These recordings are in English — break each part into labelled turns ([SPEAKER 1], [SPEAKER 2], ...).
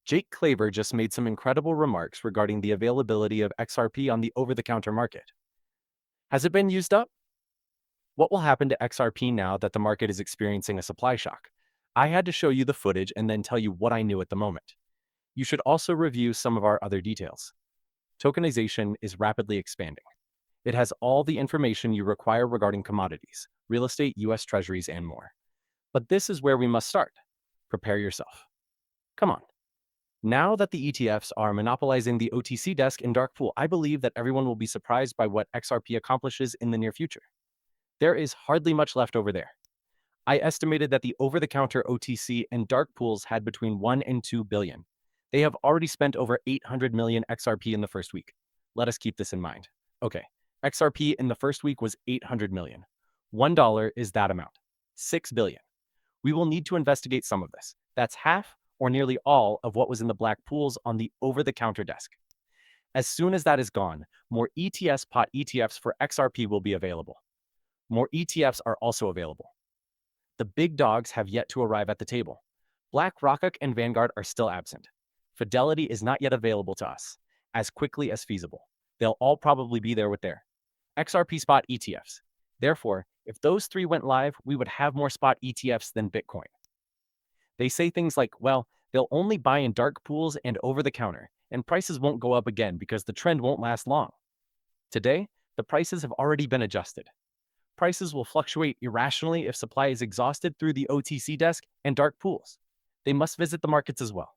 [SPEAKER 1] Jake Claver just made some incredible remarks regarding the availability of XRP on the over-the-counter market. Has it been used up? What will happen to XRP now that the market is experiencing a supply shock? I had to show you the footage and then tell you what I knew at the moment. You should also review some of our other details. Tokenization is rapidly expanding. It has all the information you require regarding commodities, real estate, US treasuries, and more. But this is where we must start. Prepare yourself. Come on. Now that the ETFs are monopolizing the OTC desk in dark pool, I believe that everyone will be surprised by what XRP accomplishes in the near future. There is hardly much left over there. I estimated that the over-the-counter OTC and dark pools had between 1 and 2 billion. They have already spent over 800 million XRP in the first week. Let us keep this in mind. Okay, XRP in the first week was 800 million. $1 is that amount. 6 billion. We will need to investigate some of this. That's half or nearly all of what was in the black pools on the over-the-counter desk. As soon as that is gone, more ETS pot ETFs for XRP will be available. More ETFs are also available. The big dogs have yet to arrive at the table. BlackRock and Vanguard are still absent. Fidelity is not yet available to us as quickly as feasible. They'll all probably be there with their XRP spot ETFs. Therefore, if those three went live, we would have more spot ETFs than Bitcoin. They say things like, well, they'll only buy in dark pools and over the counter, and prices won't go up again because the trend won't last long. Today, the prices have already been adjusted. Prices will fluctuate irrationally if supply is exhausted through the OTC desk and dark pools. They must visit the markets as well.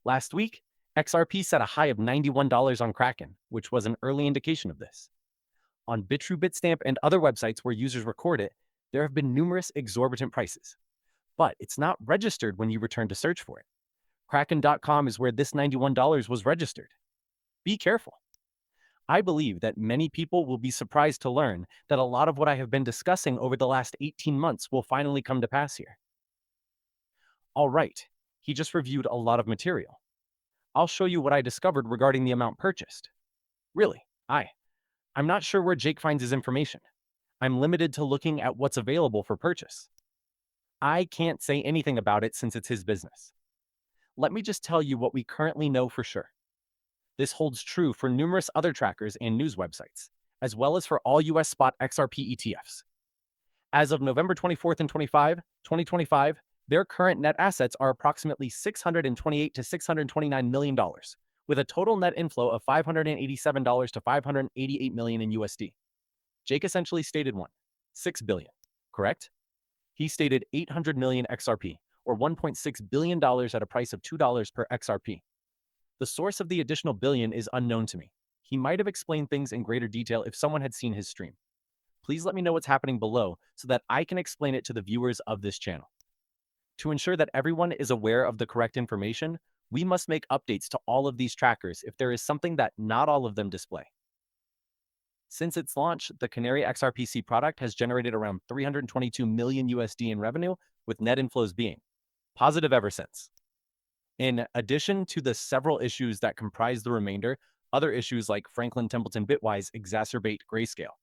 [SPEAKER 1] Last week, XRP set a high of $91 on Kraken, which was an early indication of this. On Bitrue Bitstamp and other websites where users record it, there have been numerous exorbitant prices. But it's not registered when you return to search for it. Kraken.com is where this $91 was registered. Be careful. I believe that many people will be surprised to learn that a lot of what I have been discussing over the last 18 months will finally come to pass here. All right, he just reviewed a lot of material. I'll show you what I discovered regarding the amount purchased. Really, I'm not sure where Jake finds his information. I'm limited to looking at what's available for purchase. I can't say anything about it since it's his business. Let me just tell you what we currently know for sure. This holds true for numerous other trackers and news websites, as well as for all US spot XRP ETFs. As of November 24th and 2025, their current net assets are approximately $628 to $629 million, with a total net inflow of $587 to $588 million in USD. Jake essentially stated 6 billion, correct? He stated 800 million XRP, or $1.6 billion at a price of $2 per XRP. The source of the additional billion is unknown to me. He might have explained things in greater detail if someone had seen his stream. Please let me know what's happening below so that I can explain it to the viewers of this channel. To ensure that everyone is aware of the correct information, we must make updates to all of these trackers if there is something that not all of them display. Since its launch, the Canary XRPC product has generated around 322 million USD in revenue, with net inflows being positive ever since. In addition to the several issues that comprise the remainder, other issues like Franklin Templeton Bitwise exacerbate Grayscale.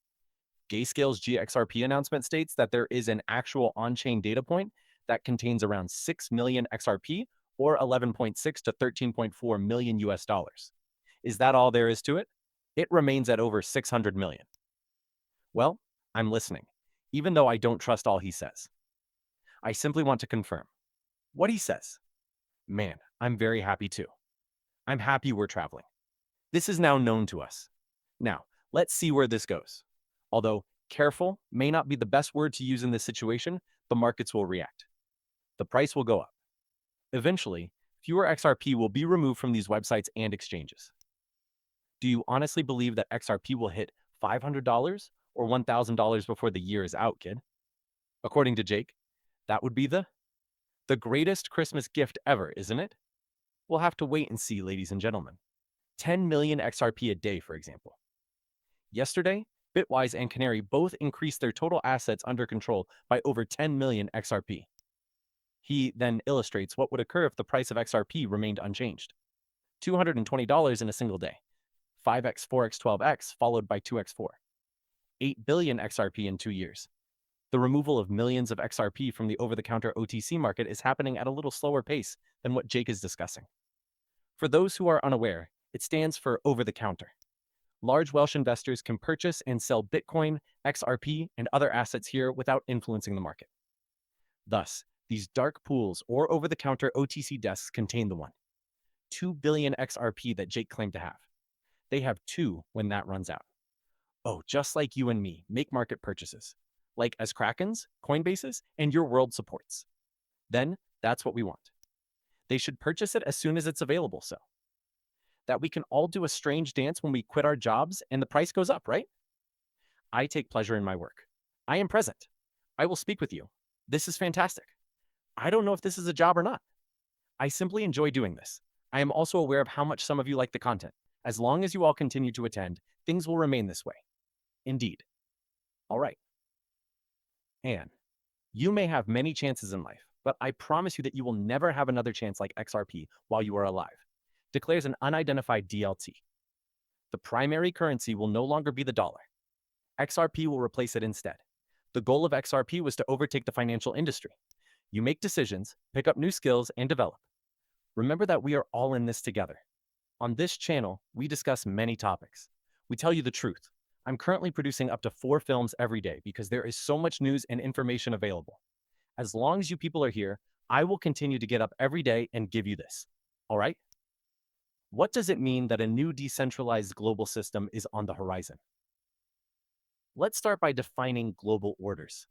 [SPEAKER 1] Grayscale's GXRP announcement states that there is an actual on-chain data point that contains around 6 million XRP, or 11.6 to 13.4 million US dollars. Is that all there is to it? It remains at over 600 million. Well, I'm listening, even though I don't trust all he says. I simply want to confirm what he says. Man, I'm very happy too. I'm happy we're traveling. This is now known to us. Now, let's see where this goes. Although careful may not be the best word to use in this situation, the markets will react. The price will go up. Eventually, fewer XRP will be removed from these websites and exchanges. Do you honestly believe that XRP will hit $500 or $1,000 before the year is out, kid? According to Jake, that would be the greatest Christmas gift ever, isn't it? We'll have to wait and see, ladies and gentlemen. 10 million XRP a day, for example. Yesterday, Bitwise and Canary both increased their total assets under control by over 10 million XRP. He then illustrates what would occur if the price of XRP remained unchanged. $220 in a single day. 5x, 4x, 12x, followed by 2x4. 8 billion XRP in 2 years. The removal of millions of XRP from the over-the-counter OTC market is happening at a little slower pace than what Jake is discussing. For those who are unaware, it stands for over the counter. Large Welsh investors can purchase and sell Bitcoin, XRP, and other assets here without influencing the market. Thus, these dark pools or over the counter OTC desks contain the 2 billion XRP that Jake claimed to have. They have 2 when that runs out. Oh, just like you and me, make market purchases, like as Krakens, Coinbases, and your world supports. Then, that's what we want. They should purchase it as soon as it's available so that we can all do a strange dance when we quit our jobs and the price goes up, right? I take pleasure in my work. I am present. I will speak with you. This is fantastic. I don't know if this is a job or not. I simply enjoy doing this. I am also aware of how much some of you like the content. As long as you all continue to attend, things will remain this way. Indeed. All right. Anne, you may have many chances in life, but I promise you that you will never have another chance like XRP while you are alive, declares an unidentified DLT. The primary currency will no longer be the dollar. XRP will replace it instead. The goal of XRP was to overtake the financial industry. You make decisions, pick up new skills, and develop. Remember that we are all in this together. On this channel, we discuss many topics. We tell you the truth. I'm currently producing up to 4 films every day because there is so much news and information available. As long as you people are here, I will continue to get up every day and give you this. All right? What does it mean that a new decentralized global system is on the horizon? Let's start by defining global orders.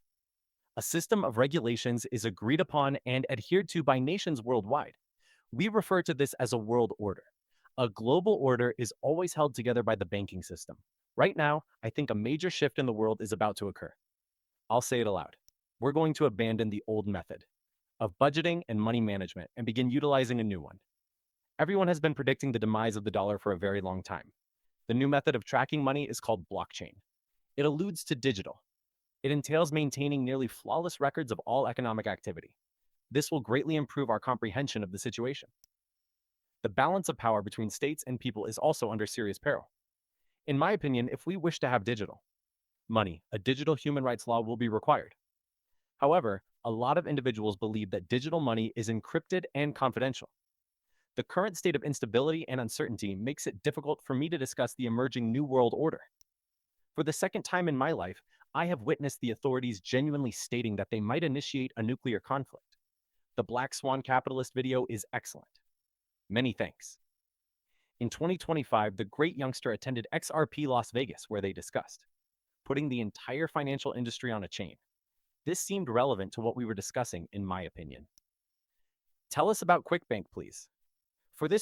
[SPEAKER 1] A system of regulations is agreed upon and adhered to by nations worldwide. We refer to this as a world order. A global order is always held together by the banking system. Right now, I think a major shift in the world is about to occur. I'll say it aloud. We're going to abandon the old method of budgeting and money management and begin utilizing a new one. Everyone has been predicting the demise of the dollar for a very long time. The new method of tracking money is called blockchain. It alludes to digital. It entails maintaining nearly flawless records of all economic activity. This will greatly improve our comprehension of the situation. The balance of power between states and people is also under serious peril. In my opinion, if we wish to have digital money, a digital human rights law will be required. However, a lot of individuals believe that digital money is encrypted and confidential. The current state of instability and uncertainty makes it difficult for me to discuss the emerging New World Order. For the second time in my life, I have witnessed the authorities genuinely stating that they might initiate a nuclear conflict. The Black Swan Capitalist video is excellent. Many thanks. In 2025, the great youngster attended XRP Las Vegas where they discussed putting the entire financial industry on a chain. This seemed relevant to what we were discussing, in my opinion. Tell us about QuickBank, please. For this